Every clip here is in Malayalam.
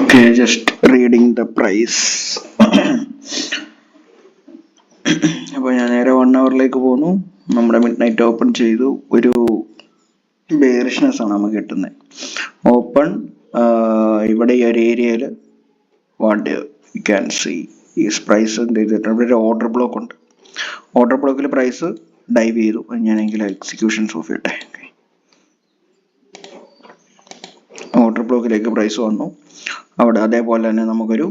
Okay, just reading the price. അപ്പോൾ ഞാൻ നേരെ 1 ഹവറിലേക്ക് പോന്നു. നമ്മുടെ മിഡ് നൈറ്റ് ഓപ്പൺ ചെയ്തു. ഒരു ബെയറിഷ്നെസ് ആണ് നമുക്ക് കിട്ടുന്നത്. ഓപ്പൺ ഇവിടെ ഈ ഒരു ഏരിയയിൽ വാട്ട് യു ക്യാൻ സീ ഈ പ്രൈസ് എന്ത് ചെയ്തിട്ടുണ്ട്, ഇവിടെ ഒരു ഓർഡർ ബ്ലോക്ക് ഉണ്ട്. ഓർഡർ ബ്ലോക്കിൽ പ്രൈസ് ഡൈവ് ചെയ്തു. ഞാനെങ്കിൽ എക്സിക്യൂഷൻസ് ഓഫ് ചെയ്യട്ടെ. ഓർഡർ ബ്ലോക്കിലേക്ക് പ്രൈസ് വന്നു. അവിടെ അതേപോലെ തന്നെ നമുക്കൊരു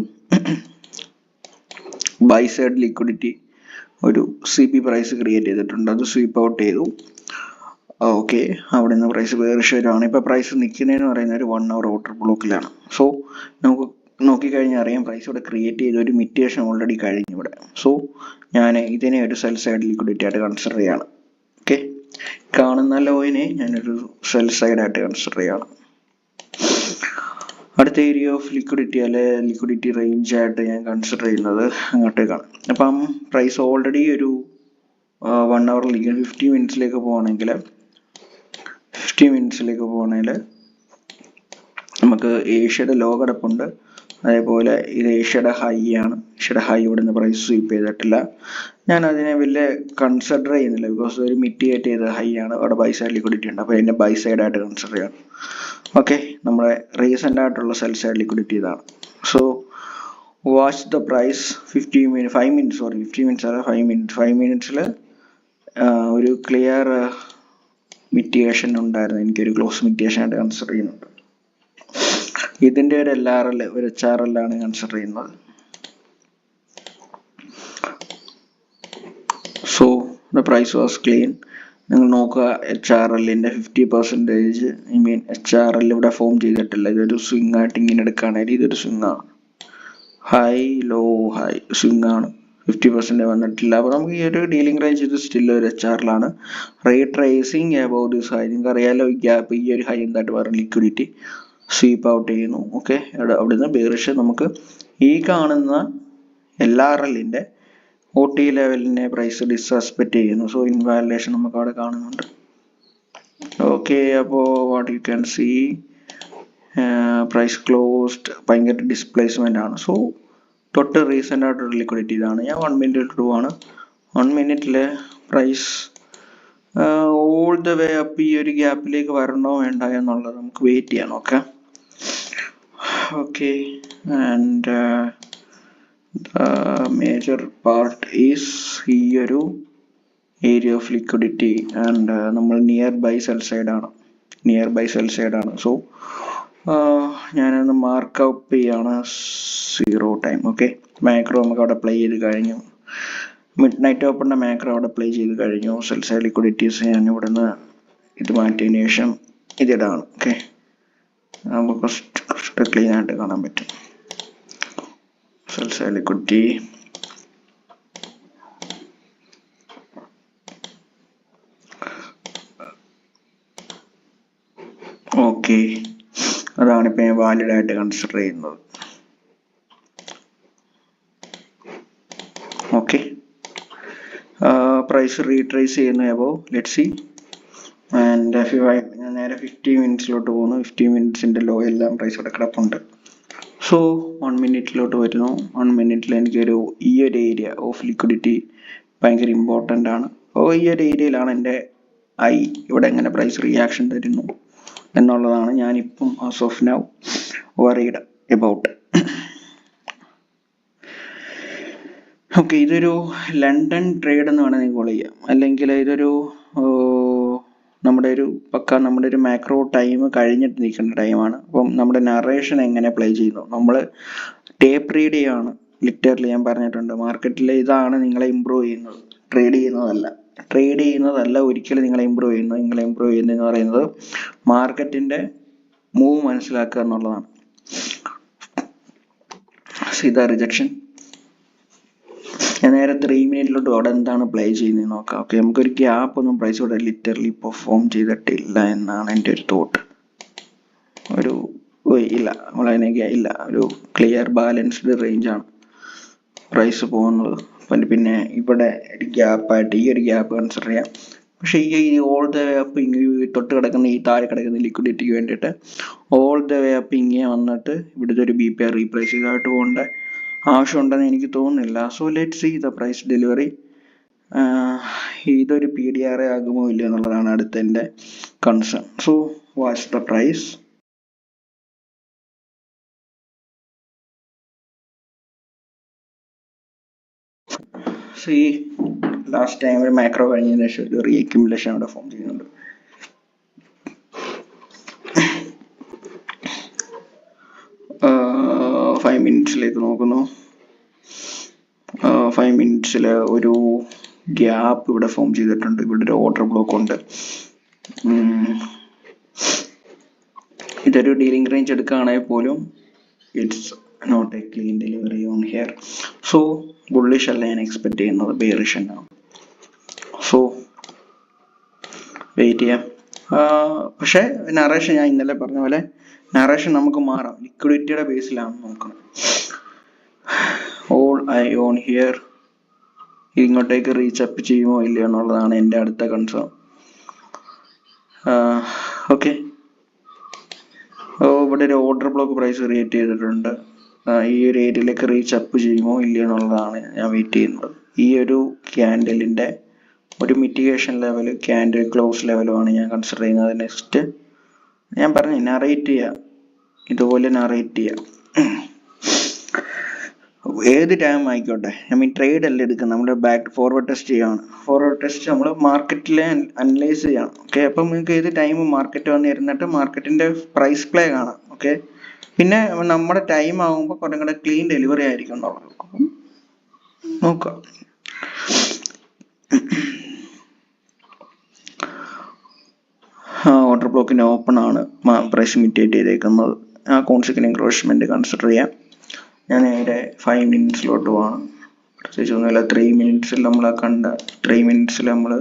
ബൈ സൈഡ് ലിക്വിഡിറ്റി ഒരു CP പ്രൈസ് ക്രിയേറ്റ് ചെയ്തിട്ടുണ്ട്. അത് സ്വീപ്പ് ഔട്ട് ചെയ്തു. ഓക്കെ, അവിടെ നിന്ന് പ്രൈസ് ബെയറിഷാണ്. ഇപ്പോൾ പ്രൈസ് നിൽക്കുന്നതെന്ന് പറയുന്നത് ഒരു 1 hour ഓർഡർ ബ്ലോക്കിലാണ്. സോ നമുക്ക് നോക്കിക്കഴിഞ്ഞാൽ അറിയാം പ്രൈസ് ഇവിടെ ക്രിയേറ്റ് ചെയ്ത ഒരു മിറ്റിഗേഷൻ ഓൾറെഡി കഴിഞ്ഞു ഇവിടെ. സോ ഞാൻ ഇതിനെ ഒരു സെൽ സൈഡ് ലിക്വിഡിറ്റി ആയിട്ട് കൺസിഡർ ചെയ്യാണ്. ഓക്കെ, കാണുന്ന ലോയിനെ ഞാനൊരു സെൽ സൈഡ് ആയിട്ട് കൺസിഡർ ചെയ്യാണ്. അടുത്ത ഏരിയ ഓഫ് ലിക്വിഡിറ്റി അല്ലെ ലിക്വിഡിറ്റി റേഞ്ച് ആയിട്ട് ഞാൻ കൺസിഡർ ചെയ്യുന്നത് അങ്ങോട്ടേക്കാണ്. അപ്പം പ്രൈസ് ഓൾറെഡി ഒരു 1 ഹവറിലേക്ക് 50 മിനിറ്റ്സിലേക്ക് പോകണമെങ്കിൽ നമുക്ക് ഏഷ്യയുടെ ലോ കിടപ്പുണ്ട്. അതേപോലെ ഇത് ഏഷ്യയുടെ ഹൈ ആണ്. ഏഷ്യയുടെ ഹൈ ഇവിടെ നിന്ന് പ്രൈസ് സ്വീപ്പ് ചെയ്തിട്ടില്ല. ഞാൻ അതിനെ വലിയ കൺസിഡർ ചെയ്യുന്നില്ല, ബിക്കോസ് ഒരു മിറ്റിഗേറ്റ് ചെയ്ത ഹൈ ആണ്. അവിടെ ബൈ സൈഡ് ലിക്വിഡിറ്റി ഉണ്ട്. അപ്പോൾ അതിൻ്റെ ബൈ സൈഡ് ആയിട്ട് കൺസിഡർ ചെയ്യണം. ഓക്കെ, നമ്മുടെ റീസെൻ്റ് ആയിട്ടുള്ള സെൽ സൈഡ് ലിക്വിഡിറ്റി ഇതാണ്. സോ വാച്ച് ദ പ്രൈസ് 5 മിനിറ്റ്സിൽ ഒരു ക്ലിയർ മിറ്റിഗേഷൻ ഉണ്ടായിരുന്നു. എനിക്കൊരു ക്ലോസ് മിറ്റിഗേഷൻ ആയിട്ട് കൺസിഡർ ചെയ്യുന്നുണ്ട്. ഇതിൻ്റെ ഒരു LRL ഒരു HRL ആണ് കൺസിഡർ ചെയ്യുന്നത്. So the price was clean. നിങ്ങൾ നോക്കുക, HRLൻ്റെ 50%, HRL ഇവിടെ ഫോം ചെയ്തിട്ടില്ല. ഇതൊരു സ്വിങ് ആയിട്ട് ഇങ്ങനെ എടുക്കുകയാണെങ്കിൽ ഇതൊരു സ്വിങ് ആണ്. ഹൈ ലോ ഹൈ സ്വിങ് ആണ്. 50% വന്നിട്ടില്ല. അപ്പോൾ നമുക്ക് ഈ ഒരു ഡീലിംഗ് റേഞ്ച് ഇത് സ്റ്റിൽ ഒരു HRL ആണ്. Retracing above this high. നിങ്ങൾക്ക് അറിയാലോ ഈ ഗ്യാപ്പ്, ഈ ഒരു ഹൈ എന്തായിട്ട് പറയുന്നത് ലിക്വിഡിറ്റി സ്വീപ്പ് ഔട്ട് ചെയ്യുന്നു. ഓക്കെ, അവിടുന്ന് ബെയറിഷ് നമുക്ക് ഈ കാണുന്ന LRLൻ്റെ OT ലെവലിനെ പ്രൈസ് ഡിസ്റെസ്പെക്റ്റ് ചെയ്യുന്നു. സോ ഇൻവാലിഡേഷൻ നമുക്ക് അവിടെ കാണുന്നുണ്ട്. ഓക്കെ, അപ്പോൾ what you can see price closed ഭയങ്കര ഡിസ്പ്ലേസ്മെന്റ് ആണ്. സോ തൊട്ട് റീസെൻ്റ് ആയിട്ടൊരു ലിക്വിഡിറ്റി ഇതാണ്. ഞാൻ 1 മിനിറ്റ് പോവാണ്. 1 മിനിറ്റിലെ price all the way up ഈ ഒരു ഗ്യാപ്പിലേക്ക് വരണോ വേണ്ട എന്നുള്ളത് നമുക്ക് വെയിറ്റ് ചെയ്യാം. Okay and major part is ഈ ഒരു ഏരിയ ഓഫ് ലിക്വിഡിറ്റി ആൻഡ് നമ്മൾ നിയർ ബൈ സെൽ സൈഡ് ആണ്. സോ ഞാനൊന്ന് മാർക്ക് ഔട്ട് ചെയ്യാണ് 0 ടൈം. ഓക്കെ, മാക്രോ നമുക്ക് അവിടെ പ്ലേ ചെയ്ത് കഴിഞ്ഞു. മിഡ് നൈറ്റ് ഓപ്പണിൻ്റെ മാക്രോ അവിടെ പ്ലേ ചെയ്ത് കഴിഞ്ഞു. സെൽ സൈഡ് ലിക്വിഡിറ്റീസ് ഞാൻ ഇവിടെ നിന്ന് ഇത് മാറ്റിയതിന് ശേഷം ഇതിടാണ്. ഓക്കെ, നമുക്ക് കുറച്ച് ക്ലീൻ ആയിട്ട് കാണാൻ പറ്റും. സെൽ സൈഡ് ലിക്വിഡിറ്റി ഓക്കെ, അതാണ് ഇപ്പം ഞാൻ വാലിഡ് ആയിട്ട് കൺസിഡർ ചെയ്യുന്നത്. ഓക്കെ, പ്രൈസ് റീട്രേസ് ചെയ്യുന്ന അബോവ് ലെറ്റ് സി ആൻഡ് ഞാൻ നേരെ 50 മിനിറ്റ്സിലോട്ട് പോകുന്നു. 50 മിനിറ്റ്സിൻ്റെ ലോ എല്ലാം പ്രൈസ് ഇവിടെ കിടപ്പുണ്ട്. സോ 1 മിനിറ്റിലോട്ട് വരുന്നു. 1 മിനിറ്റിൽ എനിക്കൊരു ഈ ഒരു ഏരിയ ഓഫ് ലിക്വിഡിറ്റി ഭയങ്കര ഇമ്പോർട്ടൻ്റ് ആണ്. അപ്പോൾ ഈ ഒരു ഏരിയയിലാണ് എൻ്റെ ഇവിടെ എങ്ങനെ പ്രൈസ് റിയാക്ഷൻ തരുന്നു എന്നുള്ളതാണ് ഞാനിപ്പം as of now worried about. Okay, ഇതൊരു ലണ്ടൻ ട്രേഡ് എന്ന് വേണമെങ്കിൽ കോൾ ചെയ്യാം, അല്ലെങ്കിൽ ഇതൊരു നമ്മുടെ ഒരു മാക്രോ ടൈം കഴിഞ്ഞിട്ട് നിൽക്കേണ്ട ടൈമാണ്. അപ്പം നമ്മുടെ നറേഷൻ എങ്ങനെ പ്ലേ ചെയ്യുന്നു, നമ്മൾ ടേപ്പ് റീഡ് ചെയ്യാണ്. ലിറ്ററലി ഞാൻ പറഞ്ഞിട്ടുണ്ട്, മാർക്കറ്റിൽ ഇതാണ് നിങ്ങളെ ഇമ്പ്രൂവ് ചെയ്യുന്നത്, ട്രേഡ് ചെയ്യുന്നതല്ല ഒരിക്കലും നിങ്ങളെ ഇമ്പ്രൂവ് ചെയ്യുന്നതെന്ന് പറയുന്നത് മാർക്കറ്റിൻ്റെ മൂവ് മനസ്സിലാക്കുക എന്നുള്ളതാണ്. സീതാ റിജക്ഷൻ. ഞാൻ നേരെ 3 മിനിറ്റിലോട്ട് അവിടെ എന്താണ് പ്ലേ ചെയ്യുന്നത് നോക്കാം. ഓക്കെ, നമുക്കൊരു ഗ്യാപ്പ് ഒന്നും പ്രൈസ് ഇവിടെ ലിറ്ററലി പെർഫോം ചെയ്തിട്ടില്ല എന്നാണ് എൻ്റെ ഒരു തോട്ട്. ഒരു ക്ലിയർ ബാലൻസ്ഡ് റേഞ്ചാണ് പ്രൈസ് പോകുന്നത്. പിന്നെ ഇവിടെ ഒരു ഗ്യാപ്പായിട്ട് ഈ ഒരു ഗ്യാപ്പ് കൺസിഡർ ചെയ്യാം. പക്ഷേ ഈ ഓൾ ദ വേ അപ്പ് ഇങ്ങനെ തൊട്ട് കിടക്കുന്ന ഈ താഴെ കിടക്കുന്ന ലിക്വിഡിറ്റിക്ക് വേണ്ടിയിട്ട് ഓൾ ദ വേ അപ്പ് ഇങ്ങനെ വന്നിട്ട് ഇവിടുത്തെ ഒരു BPR റീപ്ലേസ് ചെയ്തായിട്ട് പോകേണ്ട ആവശ്യമുണ്ടെന്ന് എനിക്ക് തോന്നുന്നില്ല. So let see the price delivery. ഇതൊരു PDR ആകുമോ ഇല്ലയോ എന്നുള്ളതാണ് അടുത്ത എൻ്റെ concern. So watch the price. See last time ഒരു മാക്രോ കഴിഞ്ഞതിന് ശേഷം ഒരു റീഅക്യുമുലേഷൻ അവിടെ ഫോം ചെയ്യുന്നുണ്ട്. 5 മിനിറ്റ്സിലേക്ക് നോക്കുന്നു. 5 മിനിറ്റ്സിൽ ഒരു ഗ്യാപ്പ് ഇവിടെ ഫോം ചെയ്തിട്ടുണ്ട്. ഇവിടെ ഒരു ഓർഡർ ബ്ലോക്ക് ഉണ്ട്. ഇതൊരു ഡീലിംഗ് റേഞ്ച് എടുക്കുകയാണെങ്കിൽ പോലും it's not a clean delivery on here. So bullish അല്ല ഞാൻ എക്സ്പെക്ട് ചെയ്യുന്നത്, ബെയറിഷ് ആണ്. സോ വെയിറ്റ് ചെയ്യാം. പക്ഷേ നറേഷൻ ഞാൻ ഇന്നലെ പറഞ്ഞ പോലെ നറേഷൻ നമുക്ക് മാറാം. ലിക്വിഡിറ്റിയുടെ ബേസിലാണ് നോക്കണം. All eye on here. ഇങ്ങോട്ടേക്ക് റീച്ച് അപ്പ് ചെയ്യുമോ ഇല്ലയോ എന്നുള്ളതാണ് എൻ്റെ അടുത്ത കൺസേൺ. ഓക്കെ, ഇവിടെ ഒരു ഓർഡർ ബ്ലോക്ക് പ്രൈസ് ക്രിയേറ്റ് ചെയ്തിട്ടുണ്ട്. ഈ ഒരു ഏരിയയിലേക്ക് റീച്ച് അപ്പ് ചെയ്യുമോ ഇല്ലയോ എന്നുള്ളതാണ് ഞാൻ വെയിറ്റ് ചെയ്യുന്നത്. ഈ ഒരു ക്യാൻഡലിൻ്റെ ഒരു മിറ്റിഗേഷൻ ലെവൽ, ക്യാൻഡിൽ ക്ലോസ് ലെവലുമാണ് ഞാൻ കൺസിഡർ ചെയ്യുന്നത്. നെക്സ്റ്റ് ഞാൻ പറഞ്ഞു നറേറ്റ് ചെയ്യാം, ഇതുപോലെ നറേറ്റ് ചെയ്യാം. ഏത് ടൈം ആയിക്കോട്ടെ, ട്രേഡ് അല്ല എടുക്കുന്നത്, നമ്മൾ ബാക്ക് ഫോർവേഡ് ടെസ്റ്റ് ചെയ്യാണ്. ഫോർവേഡ് ടെസ്റ്റ് നമ്മൾ മാർക്കറ്റിലെ അനലൈസ് ചെയ്യണം. ഓക്കെ, അപ്പം നിങ്ങൾക്ക് ഏത് ടൈം മാർക്കറ്റ് വന്നിരുന്നിട്ട് മാർക്കറ്റിന്റെ പ്രൈസ് പ്ലേ കാണാം. ഓക്കെ, പിന്നെ നമ്മുടെ ടൈം ആകുമ്പോൾ കുറേ കൂടെ ക്ലീൻ ഡെലിവറി ആയിരിക്കും എന്നുള്ളത് നോക്കാം. ഓർഡർ ബ്ലോക്കിന്റെ ഓപ്പൺ ആണ് പ്രൈസ് മിറ്റേറ്റ് ചെയ്തേക്കുന്നത്. ആ കോൺസിക്വന്റ് എൻക്രോച്ച്മെന്റ് കൺസിഡർ ചെയ്യാം. ഞാൻ നേരെ 5 മിനിറ്റ്സിലോട്ട് പോകണം. പ്രത്യേകിച്ച് ഒന്നുമില്ല. 3 മിനിറ്റ്സിൽ നമ്മൾ കണ്ട 3 മിനിറ്റ്സിൽ നമ്മൾ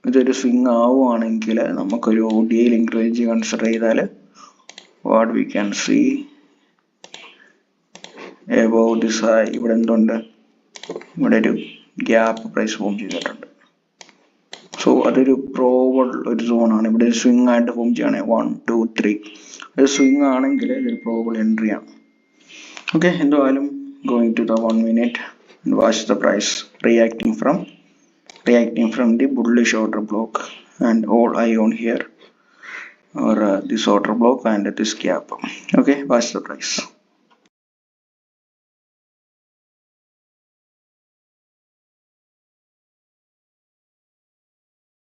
ഇതൊരു സ്വിങ് ആവുകയാണെങ്കിൽ നമുക്കൊരു ഡീലിംഗ് റേഞ്ച് കൺസിഡർ ചെയ്താൽ what we can see above this high. ഇവിടെ എന്തുണ്ട്? ഇവിടെ ഒരു ഗ്യാപ്പ് പ്രൈസ് ഫോം ചെയ്തിട്ടുണ്ട്. സോ അതൊരു പ്രോബബിൾ ഒരു സോണാണ്. ഇവിടെ ഒരു സ്വിങ് ആയിട്ട് ഫോം ചെയ്യുകയാണെങ്കിൽ 1 2 3 ഒരു സ്വിങ് ആണെങ്കിൽ ഇതൊരു പ്രോബബിൾ എൻട്രി ആണ്. ഓക്കെ, എന്തായാലും going to the 1 minute and watch the price reacting from the bullish order block and all eye on here or this order block and this gap. Okay, watch the price.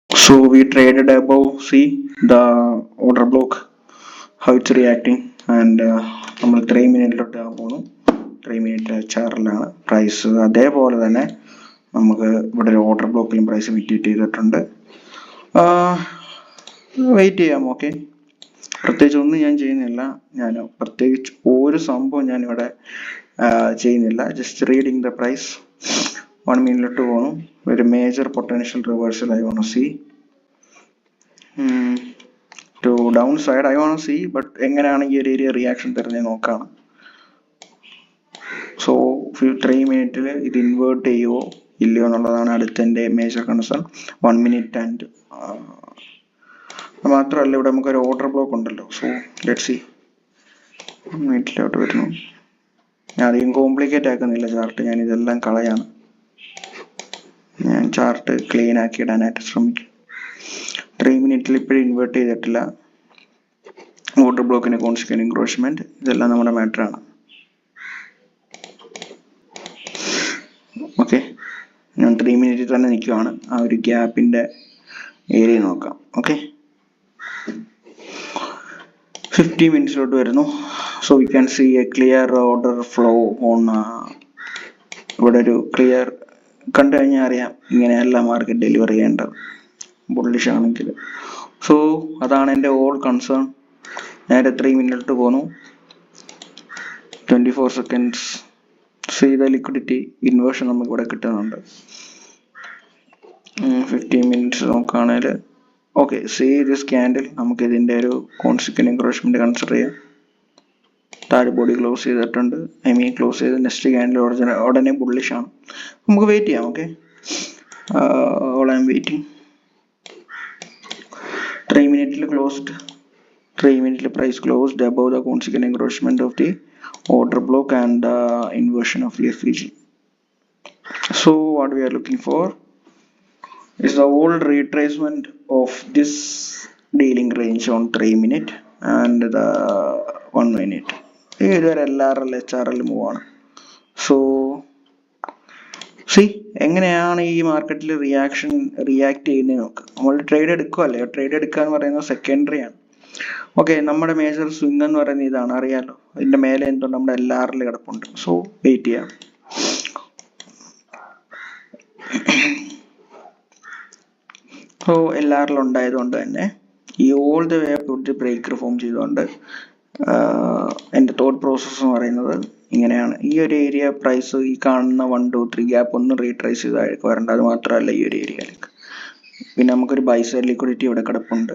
So we traded above, see the order block, how it's reacting, and നമ്മൾ 3 മിനിറ്റിലോട്ട് പോകുന്നു. 3 മിനിറ്റ് ചാർട്ടിലാണ് പ്രൈസ്. അതേപോലെ തന്നെ നമുക്ക് ഇവിടെ ഒരു ഓർഡർ ബ്ലോക്കിലും പ്രൈസ് മിറ്റേറ്റ് ചെയ്തിട്ടുണ്ട്. വെയിറ്റ് ചെയ്യാം. ഓക്കെ, പ്രത്യേകിച്ച് ഒന്നും ഞാൻ ചെയ്യുന്നില്ല. ഞാൻ പ്രത്യേകിച്ച് ഒരു സംഭവം ഞാനിവിടെ ചെയ്യുന്നില്ല. Just reading the price. 1 മിനിറ്റിലോട്ട് പോകണം. ഒരു major potential reversal I want to see. To down side I want to see, but എങ്ങനെയാണ് ഈ ഒരു ഏരിയ റിയാക്ഷൻ തരുന്നത് നോക്കാം. സോ 3 മിനിറ്റിൽ ഇത് ഇൻവേർട്ട് ചെയ്യുമോ ഇല്ലയോ എന്നുള്ളതാണ് അടുത്ത എൻ്റെ മേജർ കൺസേൺ. 1 മിനിറ്റ് ആൻഡ് മാത്രമല്ല, ഇവിടെ നമുക്കൊരു ഓർഡർ ബ്ലോക്ക് ഉണ്ടല്ലോ. So let's see. 1 മിനിറ്റിലോട്ട് വരുന്നു. ഞാൻ അധികം കോംപ്ലിക്കേറ്റ് ആക്കുന്നില്ല ചാർട്ട്, ഞാൻ ഇതെല്ലാം കളയാണ്. ഞാൻ ചാർട്ട് ക്ലീൻ ആക്കി ഇടാനായിട്ട് ശ്രമിക്കും. 3 മിനിറ്റിൽ ഇപ്പോഴും ഇൻവേർട്ട് ചെയ്തിട്ടില്ല. ഓർഡർ ബ്ലോക്കിന് കോൺസിക്വന്റ് എൻക്രോച്ച്മെന്റ്, ഇതെല്ലാം നമ്മുടെ മാറ്ററാണ്. ഓക്കെ, ഞാൻ 3 മിനിറ്റിൽ തന്നെ നിൽക്കുവാണ്. ആ ഒരു ഗ്യാപ്പിന്റെ ഏരിയ നോക്കാം. ഓക്കെ, 50 മിനിറ്റ്സിലോട്ട് വരുന്നു. So we can see a clear order flow on. ഇവിടെ ഒരു ക്ലിയർ കണ്ടു കഴിഞ്ഞാൽ അറിയാം ഇങ്ങനെയല്ല മാർക്കറ്റ് ഡെലിവർ ചെയ്യേണ്ടത് ബുള്ളിഷ് ആണെങ്കിൽ. സോ അതാണ് എൻ്റെ ഓൾ കൺസേൺ. നേരെ 3 മിനിറ്റ് പോന്നു. 24 സെക്കൻഡ്സ് ചെയ്ത ലിക്വിഡിറ്റി ഇൻവേർഷൻ നമുക്ക് ഇവിടെ കിട്ടുന്നുണ്ട്. 15 മിനിറ്റ്സ് നോക്കുകയാണെങ്കിൽ ഓക്കെ, സീ ദിസ് ക്യാൻഡിൽ നമുക്ക് ഇതിൻ്റെ ഒരു കോൺസിക്വന്റ് എൻക്രോച്ച്മെന്റ് കൺസിഡർ ചെയ്യാം. താഴെ ബോഡി ക്ലോസ് ചെയ്തിട്ടുണ്ട്. ക്ലോസ് ചെയ്ത് നെക്സ്റ്റ് ക്യാൻഡിൽ ഉടനെ ബുള്ളിഷ് ആണ്. നമുക്ക് വെയിറ്റ് ചെയ്യാം. Okay, All I'm waiting. 3-minute closed. 3-minute price closed above the consequent encroachment of the order block and inversion of FVG. So what we are looking for is the old retracement of this dealing range on 3-minute and the 1-minute. Either LRL HRL move on. So see എങ്ങനെയാണ് ഈ മാർക്കറ്റിൽ റിയാക്ട് ചെയ്യുന്നത് നോക്ക്. നമ്മൾ ട്രേഡ് എടുക്കുമല്ലേ, ട്രേഡ് എടുക്കുക എന്ന് പറയുന്നത് സെക്കൻഡറി ആണ്. ഓക്കെ, നമ്മുടെ മേജർ സ്വിംഗ് എന്ന് പറയുന്നത് ഇതാണ്, അറിയാലോ. ഇതിന്റെ മേലെ എന്തുകൊണ്ട് നമ്മുടെ LRL കിടപ്പുണ്ട്. സോ വെയിറ്റ് ചെയ്യാം. സോ LRL ഉണ്ടായതുകൊണ്ട് തന്നെ ഈ all the way up breaker form ചെയ്തുകൊണ്ട് എൻ്റെ തോട്ട് പ്രോസസ്സ് എന്ന് പറയുന്നത് ഇങ്ങനെയാണ്. ഈ ഒരു ഏരിയ പ്രൈസ് ഈ കാണുന്ന 1, 2, 3 ഗ്യാപ്പ് ഒന്ന് റീട്രേസ് ചെയ്തായിരിക്കും വരേണ്ട. അത് മാത്രമല്ല ഈ ഒരു ഏരിയയിലേക്ക് പിന്നെ നമുക്കൊരു ബൈ സൈഡ് ലിക്വിഡിറ്റി ഇവിടെ കിടപ്പുണ്ട്.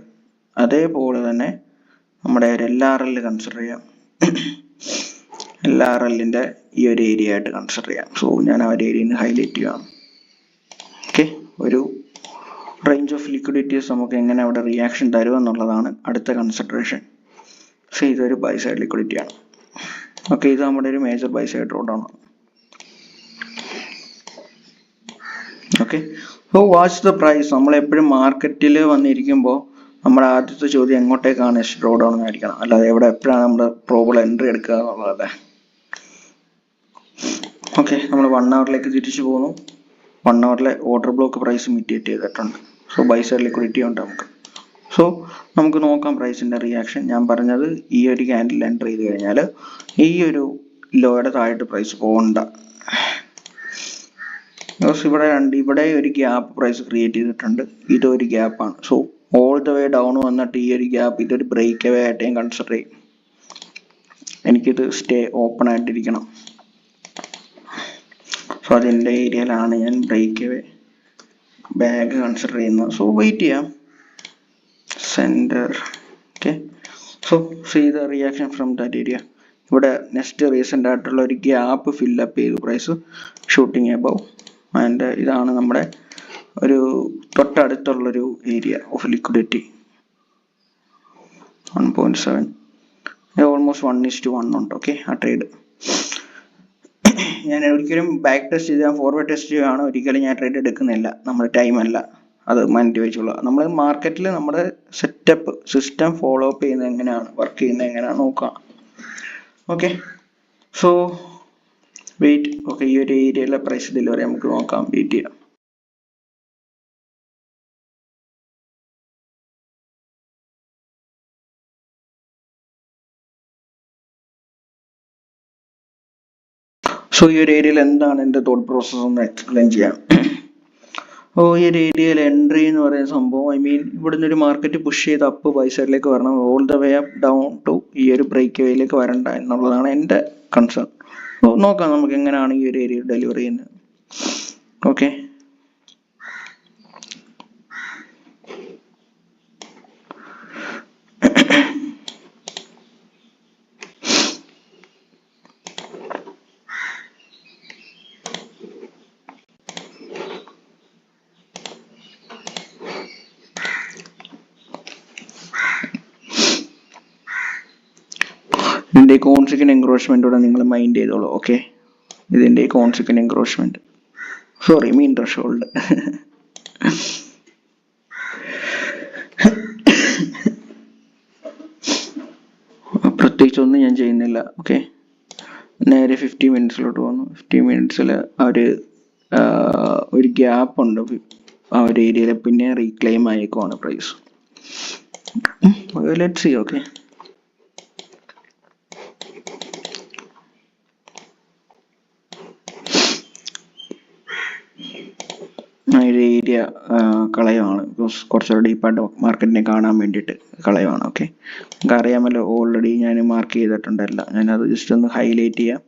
അതേപോലെ തന്നെ നമ്മുടെ ഒരു LRL കൺസിഡർ ചെയ്യാം. LRLൻ്റെ ഈ ഒരു ഏരിയ ആയിട്ട് കൺസിഡർ ചെയ്യാം. സോ ഞാൻ ആ ഒരു ഏരിയയിൽ ഹൈലൈറ്റ് ചെയ്യാം. ഓക്കെ, ഒരു റേഞ്ച് ഓഫ് ലിക്വിഡിറ്റീസ് നമുക്ക് എങ്ങനെ അവിടെ റിയാക്ഷൻ തരും എന്നുള്ളതാണ് അടുത്ത കൺസിഡറേഷൻ. സോ ഇതൊരു ബൈ സൈഡ് ലിക്വിഡിറ്റി ആണ്. ഓക്കെ, ഇത് നമ്മുടെ ഒരു മേജർ ബൈ സൈഡ് റോഡാണ്. Okay, so watch the price. നമ്മൾ എപ്പോഴും മാർക്കറ്റിൽ വന്നിരിക്കുമ്പോൾ നമ്മുടെ ആദ്യത്തെ ചോദ്യം എങ്ങോട്ടേക്കാണ് റോഡ് ഡൗൺ ആയിരിക്കണം, അല്ലാതെ എവിടെ എപ്പോഴാണ് നമ്മുടെ പ്രോബിൾ എൻട്രി എടുക്കുക എന്നുള്ളത്. ഓക്കെ, നമ്മൾ 1 അവറിലേക്ക് തിരിച്ചു പോകുന്നു. 1 അവറിലെ ഓർഡർ ബ്ലോക്ക് പ്രൈസ് മിറ്റിഗേറ്റ് ചെയ്തിട്ടുണ്ട്. സോ ബൈ സൈഡ് ലിക്വിഡിറ്റി ഉണ്ട് നമുക്ക്. സോ നമുക്ക് നോക്കാം പ്രൈസിന്റെ റിയാക്ഷൻ. ഞാൻ പറഞ്ഞത് ഈ ഒരു ക്യാൻഡിൽ എൻറ്റർ ചെയ്ത് കഴിഞ്ഞാൽ ഈ ഒരു ലോയുടെ താഴോട്ട് പ്രൈസ് പോകണ്ട. ഇവിടെ ഒരു ഗ്യാപ്പ് പ്രൈസ് ക്രിയേറ്റ് ചെയ്തിട്ടുണ്ട്. ഇതൊരു ഗ്യാപ്പാണ്. So all the way down വന്നിട്ട് ഈ ഒരു ഗ്യാപ്പ് ഇതൊരു ബ്രേക്ക് അവേ ആയിട്ട് ഞാൻ കൺസിഡർ ചെയ്യും. എനിക്കിത് സ്റ്റേ ഓപ്പൺ ആയിട്ടിരിക്കണം. സോ അതിൻ്റെ ഏരിയയിലാണ് ഞാൻ ബ്രേക്ക് അവേ ബാഗ് കൺസിഡർ ചെയ്യുന്നത്. സോ വെയിറ്റ് ചെയ്യാം. Centre. Okay, so see the reaction from that area. ഇവിടെ നെക്സ്റ്റ് റീസെൻ്റ് ആയിട്ടുള്ള ഒരു ഗ്യാപ്പ് ഫില്ലപ്പ് ചെയ്തു പ്രൈസ് ഷൂട്ടിങ് എബവ്. ആൻഡ് ഇതാണ് നമ്മുടെ ഒരു തൊട്ടടുത്തുള്ളൊരു ഏരിയ ഓഫ് ലിക്വിഡിറ്റി 1.7. ഓൾമോസ്റ്റ് 1:1 ഉണ്ട്. ഓക്കെ, ആ ട്രേഡ് ഞാൻ ഒരിക്കലും ബാക്ക് ടെസ്റ്റ് ചെയ്ത് ഞാൻ ഫോർവേഡ് ടെസ്റ്റ് ചെയ്യുകയാണ്. ഒരിക്കലും ഞാൻ ട്രേഡ് എടുക്കുന്നില്ല. നമ്മുടെ ടൈം അല്ല അത് മൈൻഡ് വെച്ചുള്ള. നമ്മൾ മാർക്കറ്റിൽ നമ്മുടെ സെറ്റപ്പ് സിസ്റ്റം ഫോളോ അപ്പ് ചെയ്യുന്നത് എങ്ങനെയാണ്, വർക്ക് ചെയ്യുന്നത് എങ്ങനെയാണ് നോക്കാം. Okay, so wait. ഓക്കെ, ഈ ഒരു ഏരിയയിലെ പ്രൈസ് ഡെലിവറി നമുക്ക് നോക്കാം. വെയിറ്റ് ചെയ്യാം. സോ ഈ ഒരു ഏരിയയിൽ എന്താണ് എൻ്റെ തോട്ട് പ്രോസസ് ഒന്ന് എക്സ്പ്ലെയിൻ ചെയ്യാം. ഈ ഒരു ഏരിയയിൽ എൻട്രി എന്ന് പറയുന്ന സംഭവം, ഇവിടുന്ന് ഒരു മാർക്കറ്റ് പുഷ് ചെയ്ത് അപ്പ് ബൈ സൈഡിലേക്ക് വരണം. All the way up down to ഈ ഒരു ബ്രേക്ക് വേയിലേക്ക് വരണ്ട എന്നുള്ളതാണ് എൻ്റെ കൺസേൺ. നോക്കാം നമുക്ക് എങ്ങനെയാണ് ഈ ഒരു ഏരിയ ഡെലിവറി ചെയ്യുന്നത്. ഓക്കെ, ഇതിൻ്റെ കോൺസിക്വന്റ് എൻക്രോച്ച്മെൻറ്റോടെ നിങ്ങൾ മൈൻഡ് ചെയ്തോളൂ. ഓക്കെ, ഇതിൻ്റെ consequent encroachment, sorry mean threshold. പ്രത്യേകിച്ചൊന്നും ഞാൻ ചെയ്യുന്നില്ല. ഓക്കെ, നേരെ 50 മിനിറ്റ്സിലോട്ട് പോകുന്നു. 50 മിനിറ്റ്സിൽ ഒരു ഗ്യാപ്പ് ഉണ്ട്. ആ ഒരു ഏരിയയിൽ പിന്നെ റീക്ലെയിം ആയേക്കുവാണ് പ്രൈസ്. Let's see. ഓക്കെ, ഒരു ഏരിയ കളയുവാണ്. ബിക്കോസ് കുറച്ചുകൂടെ ഡീപ്പായിട്ട് മാർക്കറ്റിനെ കാണാൻ വേണ്ടിയിട്ട് കളയുവാണ്. ഓക്കെ, നിങ്ങൾക്ക് അറിയാമല്ലോ, ഓൾറെഡി ഞാൻ മാർക്ക് ചെയ്തിട്ടുണ്ടല്ല. ഞാനത് ജസ്റ്റ് ഒന്ന് ഹൈലൈറ്റ് ചെയ്യാം.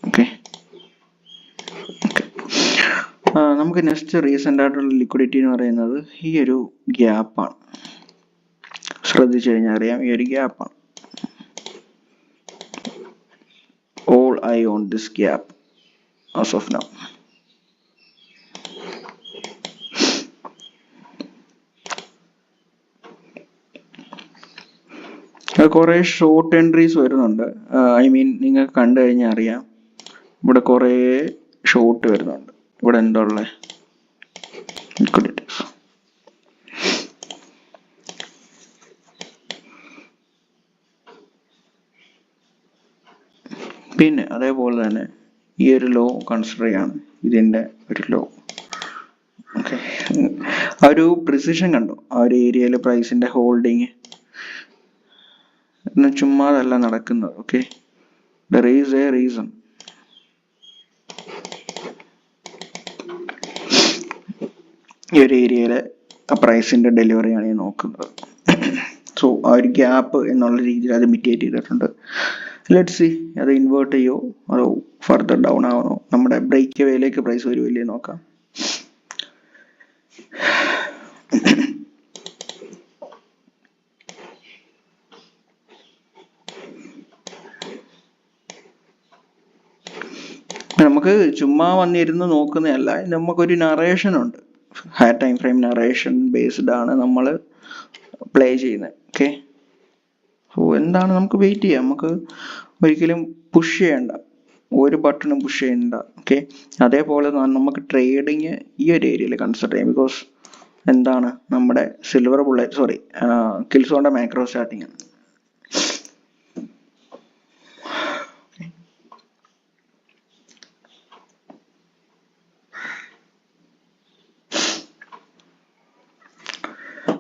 ഓക്കെ, നമുക്ക് നെക്സ്റ്റ് റീസെൻ്റ് ആയിട്ടുള്ള ലിക്വിഡിറ്റി എന്ന് പറയുന്നത് ഈ ഒരു ഗ്യാപ്പാണ്. ശ്രദ്ധിച്ചു കഴിഞ്ഞാൽ അറിയാം, ഈ ഒരു ഗ്യാപ്പാണ്. All eye on this gap. as of now. കുറെ ഷോർട്ട് എൻട്രീസ് വരുന്നുണ്ട്. ഐ മീൻ നിങ്ങൾക്ക് കണ്ടു കഴിഞ്ഞാൽ അറിയാം, ഇവിടെ കുറെ ഷോർട്ട് വരുന്നുണ്ട്. ഇവിടെ എന്താ ഉള്ളത്? പിന്നെ അതേപോലെ തന്നെ ഈ ഒരു ലോ കൺസിഡർ ചെയ്യാണ്, ഇതിൻ്റെ ഒരു ലോ. ഓക്കെ, ആ ഒരു പ്രിസിഷൻ കണ്ടോ? ആ ഒരു ഏരിയയിൽ പ്രൈസിന്റെ ഹോൾഡിങ് ചുമ്മാതല്ല നടക്കുന്നത്. Okay, there is A reason. ഈ ഒരു ഏരിയയിലെ ആ പ്രൈസിന്റെ ഡെലിവറിയാണ് ഈ നോക്കുന്നത്. സോ ആ ഒരു ഗ്യാപ്പ് എന്നുള്ള രീതിയിൽ അത് മിറ്റിഗേറ്റ് ചെയ്തിട്ടുണ്ട്. ലെറ്റ്സ് സി, അത് ഇൻവേർട്ട് ചെയ്യോ അതോ ഫർദർ ഡൗൺ ആവണോ, നമ്മുടെ ബ്രേക്ക് വേയിലേക്ക് പ്രൈസ് വരുമില്ലേ നോക്കാം. നമുക്ക് ചുമ്മാ വന്നിരുന്ന് നോക്കുന്നതല്ല, നമുക്കൊരു നറേഷൻ ഉണ്ട്. Higher time frame narration based ആണ് നമ്മൾ പ്ലേ ചെയ്യുന്നത്. ഓക്കെ, സോ എന്താണ്, നമുക്ക് വെയിറ്റ് ചെയ്യാം. നമുക്ക് ഒരിക്കലും പുഷ് ചെയ്യണ്ട, ഒരു ബട്ടണും പുഷ് ചെയ്യണ്ട. ഓക്കെ, അതേപോലെ നമുക്ക് ട്രേഡിങ് ഈ ഒരു ഏരിയയിൽ കൺസിഡർ ചെയ്യാം. ബിക്കോസ് എന്താണ്, നമ്മുടെ സിൽവർ ബുള്ളറ്റ്, സോറി, കിൽസോണിന്റെ മാക്രോ സ്റ്റാർട്ടിങ് ആണ്.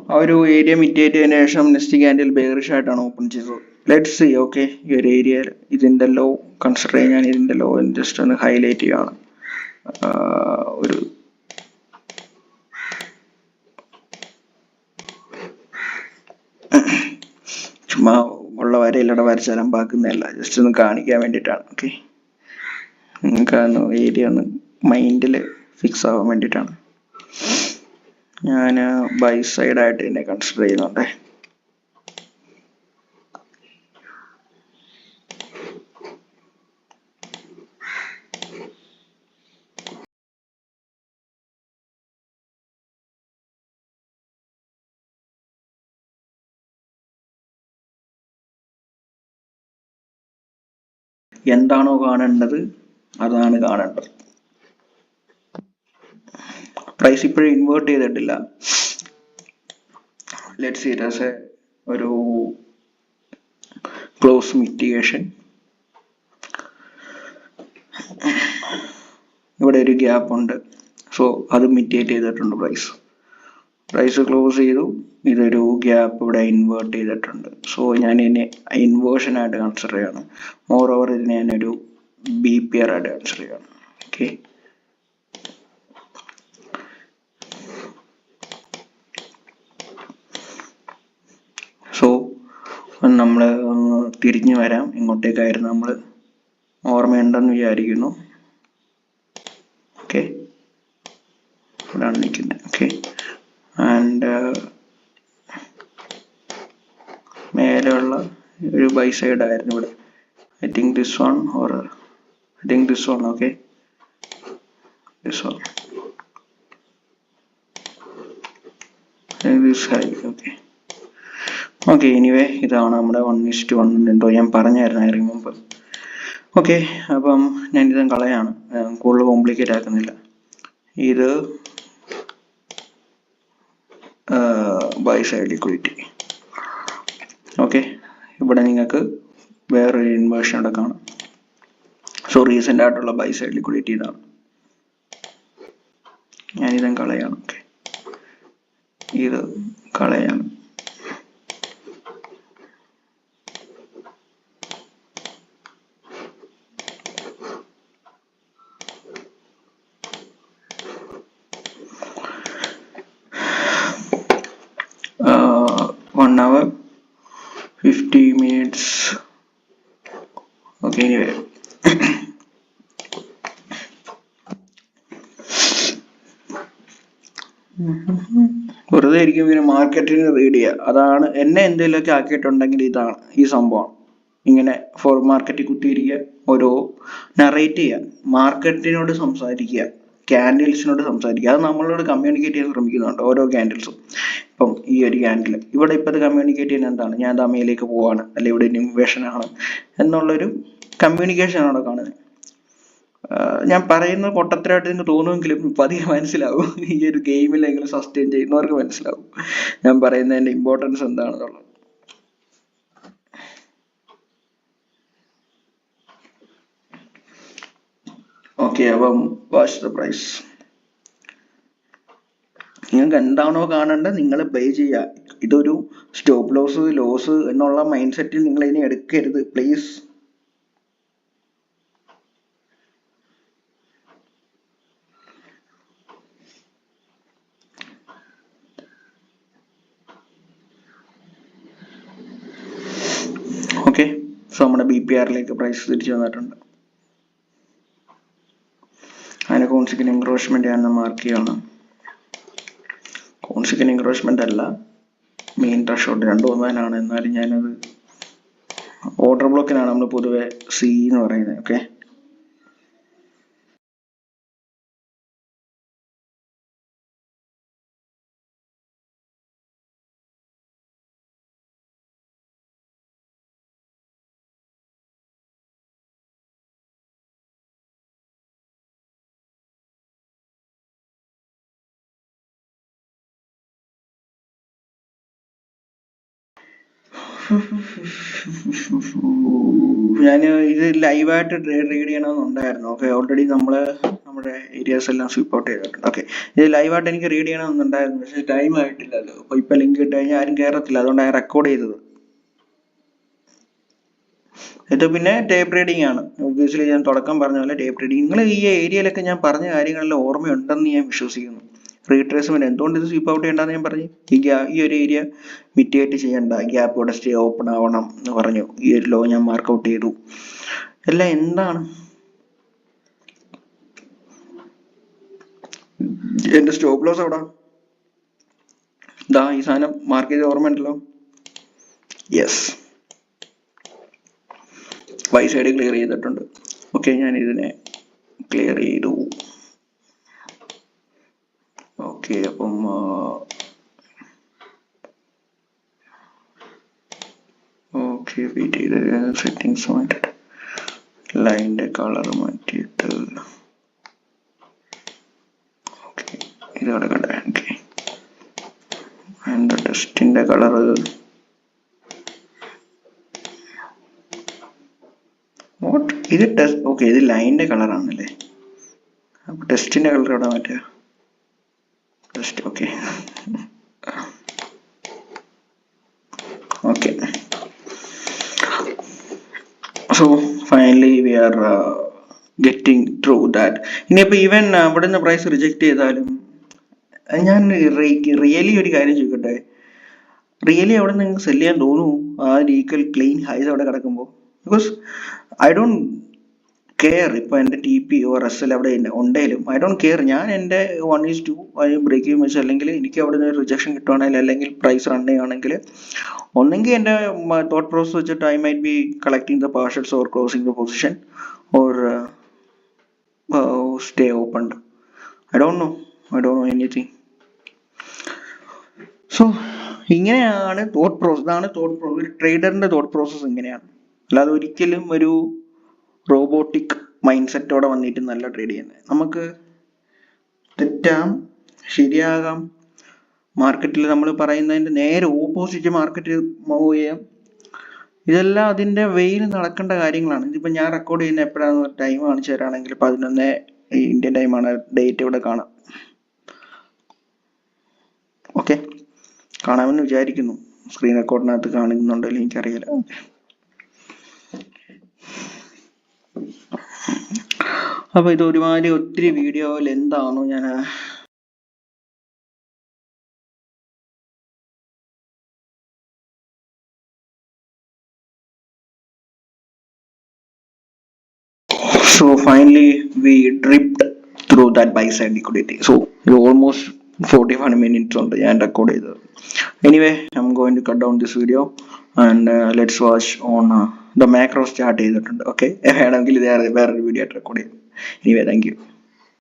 ആ ഒരു ഏരിയ മിറ്റിഗേറ്റ് ചെയ്തതിനു ശേഷം നെക്സ്റ്റ് ക്യാൻഡിൽ ബെയറിഷ് ആയിട്ടാണ് ഓപ്പൺ ചെയ്തത്. Let's see. ഓക്കെ, ഈ ഒരു ഏരിയ ഇതിന്റെ ലോ കൺസിഡർ ചെയ്യാൻ ഞാൻ ഇതിന്റെ ലോ ജസ്റ്റ് ഒന്ന് ഹൈലൈറ്റ് ചെയ്യുകയാണ്. ഒരു ചുമ്മാ ഉള്ള വരയിലൂടെ വരച്ചാലും പാക്കുന്നതല്ല, ജസ്റ്റ് ഒന്ന് കാണിക്കാൻ വേണ്ടിയിട്ടാണ്. ഓക്കെ, നിങ്ങൾക്ക് ആ ഏരിയ ഒന്ന് മൈൻഡിൽ ഫിക്സ് ആവാൻ വേണ്ടിയിട്ടാണ് ഞാൻ ബൈ സൈഡ് ആയിട്ട് ഇതിനെ കൺസിഡർ ചെയ്യുന്നുണ്ട്. എന്താണോ കാണേണ്ടത് അതാണ് കാണേണ്ടത്. പ്രൈസ് ഇപ്പോഴും ഇൻവേർട്ട് ചെയ്തിട്ടില്ല. Let's see it as a ഒരു ക്ലോസ് മിറ്റിഗേഷൻ. ഇവിടെ ഒരു ഗ്യാപ്പ് ഉണ്ട്, സോ അത് മിറ്റിഗേറ്റ് ചെയ്തിട്ടുണ്ട്. പ്രൈസ് ക്ലോസ് ചെയ്തു, ഇതൊരു ഗ്യാപ്പ് ഇവിടെ ഇൻവേർട്ട് ചെയ്തിട്ടുണ്ട്. സോ ഞാൻ ഇതിനെ ഇൻവേർഷൻ ആയിട്ട് കൺസിഡർ ചെയ്യാണ്. മോർ ഓവർ ഇതിനെ ഞാനൊരു BPR ആയിട്ട് കൺസിഡർ ചെയ്യാണ്. ഓക്കെ, സോ നമ്മൾ തിരിഞ്ഞു വരാം. ഇങ്ങോട്ടേക്കായിരുന്നു നമ്മൾ, ഓർമ്മയുണ്ടെന്ന് വിചാരിക്കുന്നു. ഓക്കെ, ഇവിടെയാണ് നിൽക്കുന്നത്. ഓക്കെ, ആൻഡ് മേലെയുള്ള ഒരു ബൈ സൈഡ് ആയിരുന്നു ഇവിടെ. I think this one, or I think this one. Okay, this one. I think this high. Okay, anyway, ഇതാണ് നമ്മുടെ 1:1 എന്തോ ഞാൻ പറഞ്ഞായിരുന്നു, ഐ റിമെമ്പർ. ഓക്കെ, അപ്പം ഞാനിത് കളയാണ്, കൂടുതൽ കോംപ്ലിക്കേറ്റ് ആക്കുന്നില്ല. ഇത് ബൈ സൈഡ് ലിക്വിഡിറ്റി. ഓക്കെ, ഇവിടെ നിങ്ങൾക്ക് വേറൊരു ഇൻവേർഷൻ ഇവിടെ കാണാം. സോ റീസെന്റ് ആയിട്ടുള്ള ബൈ സൈഡ് ലിക്വിഡിറ്റി ഇതാണ്. ഞാനിതും കളയാണ്. ഓക്കെ, ഇത് കളയാണ്. One hour 50 minutes. Okay, anyway. വെറുതെ ആയിരിക്കും ഇങ്ങനെ മാർക്കറ്റിന് റീഡ് ചെയ്യുക. അതാണ് എന്നെ എന്തെങ്കിലുമൊക്കെ ആക്കിയിട്ടുണ്ടെങ്കിൽ ഇതാണ് ഈ സംഭവം. ഇങ്ങനെ ഫോർ മാർക്കറ്റിൽ കുത്തിയിരിക്കുക, ഒരു നറേറ്റ് ചെയ്യുക, മാർക്കറ്റിനോട് സംസാരിക്കുക, ക്യാൻഡിൽസിനോട് സംസാരിക്കുക. അത് നമ്മളോട് കമ്മ്യൂണിക്കേറ്റ് ചെയ്യാൻ ശ്രമിക്കുന്നുണ്ട് ഓരോ ക്യാൻഡിൽസും. ഇപ്പം ഈ ഒരു ക്യാൻഡിൽ ഇവിടെ ഇപ്പം അത് കമ്മ്യൂണിക്കേറ്റ് ചെയ്യുന്നത് എന്താണ്? ഞാൻ ദമയിലേക്ക് പോവാണ്, അല്ലെ ഇവിടെ ഇൻവേഷൻ ആണ് എന്നുള്ളൊരു കമ്മ്യൂണിക്കേഷൻ ആണ് അവിടെ കാണുന്നത്. ഞാൻ പറയുന്നത് പൊട്ടത്തരമായിട്ട് നിങ്ങൾക്ക് തോന്നുമെങ്കിലും പതിയെ മനസ്സിലാവും. ഈ ഒരു ഗെയിമിലെങ്കിലും സസ്റ്റെയിൻ ചെയ്യുന്നവർക്ക് മനസ്സിലാവും ഞാൻ പറയുന്നതിന്റെ ഇമ്പോർട്ടൻസ് എന്താണെന്നുള്ളത്. ഓക്കെ, അപ്പം വാച്ച് ദ പ്രൈസ്. നിങ്ങൾക്ക് എന്താണോ കാണേണ്ടത് നിങ്ങൾ പ്ലേ ചെയ്യുക. ഇതൊരു സ്റ്റോപ്പ് ലോസ് എന്നുള്ള മൈൻഡ് സെറ്റിൽ നിങ്ങൾ ഇനി എടുക്കരുത് പ്ലീസ്. ഓക്കെ, സോ നമ്മുടെ BPR-ലേക്ക് പ്രൈസ് തിരിച്ചു വന്നിട്ടുണ്ട്. അതിന് കോൺസിക്വന്റ് എൻക്രോച്ച്മെന്റ് ഞാൻ മാർക്ക് ചെയ്യണം. കോൺസിക്വന്റ് എൻക്രോച്ച്മെന്റ് അല്ല, മെയിൻ ത്രഷോൾഡ് രണ്ടും ഒന്നാണ്. എന്നാലും ഞാനത് ഓർഡർ ബ്ലോക്കിനാണ് നമ്മൾ പൊതുവെ C എന്ന് പറയുന്നത്. ഓക്കെ, ഞാൻ ഇത് ലൈവായിട്ട് റീഡ് ചെയ്യണമെന്നുണ്ടായിരുന്നു. ഓക്കെ, ഓൾറെഡി നമ്മുടെ ഏരിയാസ് എല്ലാം സ്വീപ്പ് ഔട്ട് ചെയ്തിട്ടുണ്ട്. ഓക്കെ, ഇത് ലൈവായിട്ട് എനിക്ക് റീഡ് ചെയ്യണമെന്നുണ്ടായിരുന്നു, പക്ഷെ ടൈം ആയിട്ടില്ലല്ലോ. അപ്പോൾ ഇപ്പം ലിങ്ക് ഇട്ട് കഴിഞ്ഞാൽ ആരും കയറത്തില്ല, അതുകൊണ്ടാണ് റെക്കോർഡ് ചെയ്തത്. ഇത് പിന്നെ ടേപ്പ് റീഡിംഗ് ആണ്. ഒബ്വിയസ്ലി ഞാൻ തുടക്കം പറഞ്ഞ പോലെ ടേപ്പ് റീഡിംഗ്. നിങ്ങൾ ഈ ഏരിയയിലൊക്കെ ഞാൻ പറഞ്ഞ കാര്യങ്ങളിൽ ഓർമ്മയുണ്ടെന്ന് ഞാൻ വിശ്വസിക്കുന്നു. റീട്രേസ്മെന്റ് എന്തുകൊണ്ട് ഇത് സ്വീപ്പ് ഔട്ട് ചെയ്യണ്ടെന്ന് ഞാൻ പറഞ്ഞു. ഈ ഒരു ഏരിയ മിറ്റിഗേറ്റ് ചെയ്യണ്ട, ഗ്യാപ്പ് ഇവിടെ സ്റ്റേ ഓപ്പൺ ആവണം എന്ന് പറഞ്ഞു. ഈ ഒരു ലോ ഞാൻ മാർക്ക് ഔട്ട് ചെയ്തു. എല്ലാം എന്താണ് എന്റെ സ്റ്റോപ്പ് ലോസ് എവിടെ? ഇതാ ഈ സാധനം മാർക്ക് ചെയ്ത് ഓർമ്മയുണ്ടല്ലോ. യെസ്, വൈ സൈഡ് ക്ലിയർ ചെയ്തിട്ടുണ്ട്. ഓക്കെ, ഞാൻ ഇതിനെ ക്ലിയർ ചെയ്തു. ഓക്കെ, അപ്പം ഓക്കെ വെയിറ്റ് ചെയ്ത് സെറ്റിങ്സ് മാറ്റിട്ട് ലൈനിന്റെ കളർ മാറ്റിയിട്ട് ഓക്കെ ഇതോടെ കണ്ട. ഓക്കെ, എൻ്റെ ടെസ്റ്റിന്റെ കളർ ഇത് ടെസ്റ്റ്. ഓക്കെ, ഇത് ലൈനിന്റെ കളറാണല്ലേ. അപ്പൊ ടെസ്റ്റിന്റെ കളർ എവിടെ മാറ്റുക? Test. Okay okay, so finally we are getting through that. ഇനിയിപ്പോൾ ഈവൻ അവിടെ നിന്ന് പ്രൈസ് റിജക്ട് ചെയ്താലും ഞാൻ റിയലി ഒരു കാര്യം ചോദിക്കട്ടെ, റിയലി അവിടെ നിങ്ങൾക്ക് സെല് ചെയ്യാൻ തോന്നുന്നു ആ ഈക്വൽ ക്ലീൻ ഹൈസ് അവിടെ കിടക്കുമ്പോൾ? Because I don't care. ഇപ്പം എൻ്റെ TP ഓർ SL അവിടെ ഉണ്ടെങ്കിലും ഐ ഡോണ്ട് കെയർ. ഞാൻ എൻ്റെ 1:2 ബ്രേക്കിംഗ് വെച്ച്, അല്ലെങ്കിൽ എനിക്ക് അവിടെ നിന്ന് റിജക്ഷൻ കിട്ടുവാണെങ്കിൽ, അല്ലെങ്കിൽ പ്രൈസ് റൺ ചെയ്യുകയാണെങ്കിൽ, ഒന്നെങ്കിൽ എൻ്റെ തോട്ട് പ്രോസസ് വെച്ചിട്ട് I might be collecting the partials or closing the position or stay open. I don't know anything. So ഇങ്ങനെയാണ് തോട്ട് പ്രോസസ്. ഇതാണ് തോട്ട് പ്രോസസ്. ഒരു ട്രേഡറിന്റെ തോട്ട് പ്രോസസ് ഇങ്ങനെയാണ്. അല്ലാതെ ഒരിക്കലും ഒരു റോബോട്ടിക് മൈൻഡ് സെറ്റോടെ വന്നിട്ട് നല്ല ട്രേഡ് ചെയ്യുന്നത്. നമുക്ക് തെറ്റാം, ശരിയാകാം. മാർക്കറ്റിൽ നമ്മൾ പറയുന്നതിന്റെ നേരെ ഓപ്പോസിറ്റ് മാർക്കറ്റ് മൂവ് ചെയ്യാം. ഇതെല്ലാം അതിന്റെ വെയിൽ നടക്കേണ്ട കാര്യങ്ങളാണ്. ഇതിപ്പോ ഞാൻ റെക്കോർഡ് ചെയ്യുന്ന എപ്പോഴാണെന്ന് ടൈം കാണിച്ചു തരാണെങ്കിൽ 11 ഇന്ത്യൻ ടൈമാണ്. ഡേറ്റ് ഇവിടെ കാണാം. ഓക്കെ, കാണാമെന്ന് വിചാരിക്കുന്നു. സ്ക്രീൻ റെക്കോർഡിനകത്ത് കാണുന്നുണ്ടല്ലോ, എനിക്കറിയില്ല. അപ്പൊ ഇത് ഒരുമാതിരി ഒത്തിരി വീഡിയോ ലെന്താണോ ഞാൻ so finally we dripped through that buy side liquidity. So almost 41 minutes on the end record either. Anyway, I'm going to cut down this video and let's watch on the macro start ചെയ്തിട്ടുണ്ട്. ഓക്കെ, വേണമെങ്കിൽ ഇത് വേറൊരു വീഡിയോ ആയിട്ട് റെക്കോർഡ് ചെയ്യും. Anyway thank you.